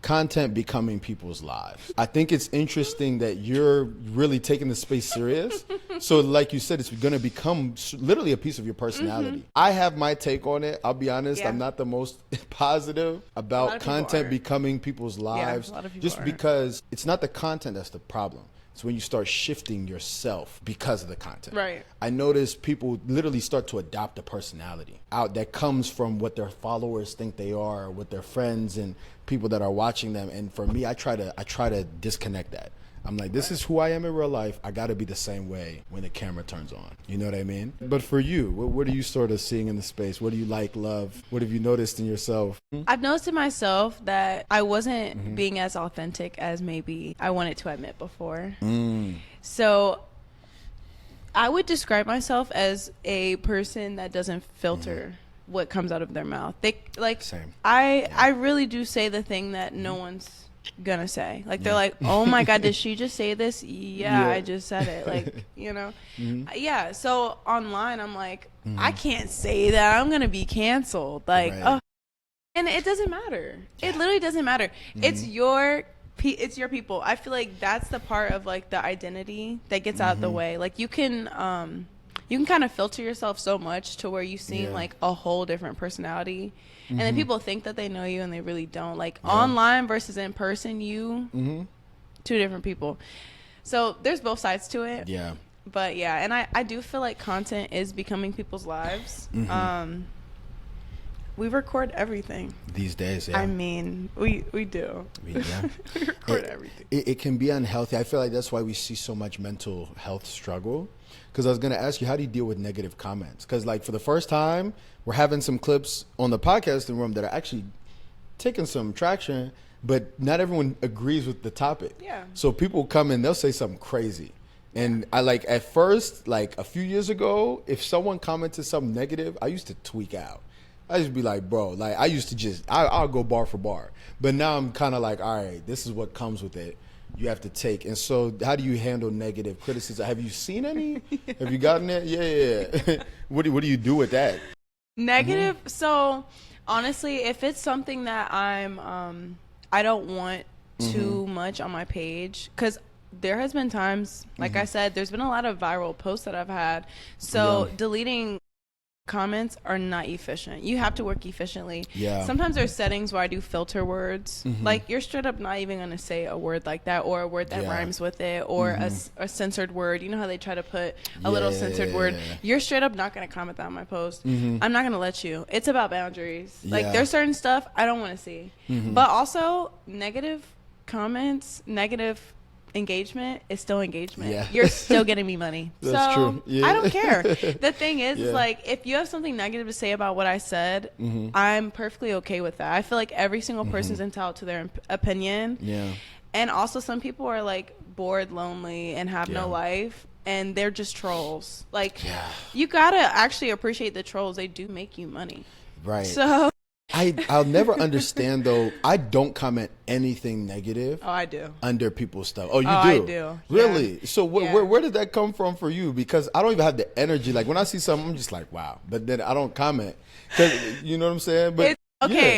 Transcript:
content becoming people's lives. I think it's interesting that you're really taking the space serious. So like you said, it's going to become literally a piece of your personality. I have my take on it. I'll be honest. Yeah. I'm not the most positive about content becoming people's lives. a lot of people just are. because it's not the content that's the problem. It's when you start shifting yourself because of the content. Right. I notice people literally start to adopt a personality out that comes from what their followers think they are, with their friends and people that are watching them. And for me, I try to disconnect that. I'm like, this is who I am in real life. I got to be the same way when the camera turns on. You know what I mean? But for you, what are you sort of seeing in the space? What do you like, love? What have you noticed in yourself? I've noticed in myself that I wasn't being as authentic as maybe I wanted to admit before. So I would describe myself as a person that doesn't filter what comes out of their mouth. They like Same. I really do say the thing that no one's gonna say. Like they're like, oh my god, did she just say this? Yeah, I just said it. Like, you know. Yeah, so online I'm like, I can't say that. I'm gonna be canceled. Like, Right. and it doesn't matter. It literally doesn't matter. It's your people. I feel like that's the part of like the identity that gets out of the way. Like you can kind of filter yourself so much to where you seem like a whole different personality. And then people think that they know you and they really don't. Like online versus in person, two different people. So there's both sides to it. Yeah. But yeah, and I do feel like content is becoming people's lives. We record everything. These days, yeah. I mean, we do. Yeah. We record everything. It can be unhealthy. I feel like that's why we see so much mental health struggle. Because I was going to ask you, how do you deal with negative comments? Because like for the first time, we're having some clips on the podcasting room that are actually taking some traction, but not everyone agrees with the topic. Yeah. So people come in, they'll say something crazy. And I like at first, like a few years ago, if someone commented something negative, I used to tweak out. I used to be like, bro, like I used to just, I'll go bar for bar. But now I'm kind of like, all right, this is what comes with it. You have to take. And so how do you handle negative criticism? Have you seen any? Have you gotten it? Yeah. What do you do with that? Negative. So honestly, if it's something that I don't want too much on my page, because there has been times, like I said, there's been a lot of viral posts that I've had. So deleting comments are not efficient. You have to work efficiently. Yeah. Sometimes there's settings where I do filter words. Like you're straight up not even going to say a word like that, or a word that rhymes with it, or a censored word. You know how they try to put a little censored word? You're straight up not going to comment that on my post. I'm not going to let you. It's about boundaries. Like there's certain stuff I don't want to see. But also negative comments, negative engagement is still engagement. You're still getting me money. That's so true. I don't care. The thing is like if you have something negative to say about what I said, I'm perfectly okay with that. I feel like every single person's entitled to their opinion. Yeah. And also some people are like bored, lonely, and have no life, and they're just trolls. Like you gotta actually appreciate the trolls. They do make you money. Right. So I'll never understand though. I don't comment anything negative. I do. Under people's stuff. Oh, you do? I do. Really? Yeah. So where did that come from for you? Because I don't even have the energy. Like when I see something, I'm just like, wow. But then I don't comment. 'Cause, you know what I'm saying? But okay,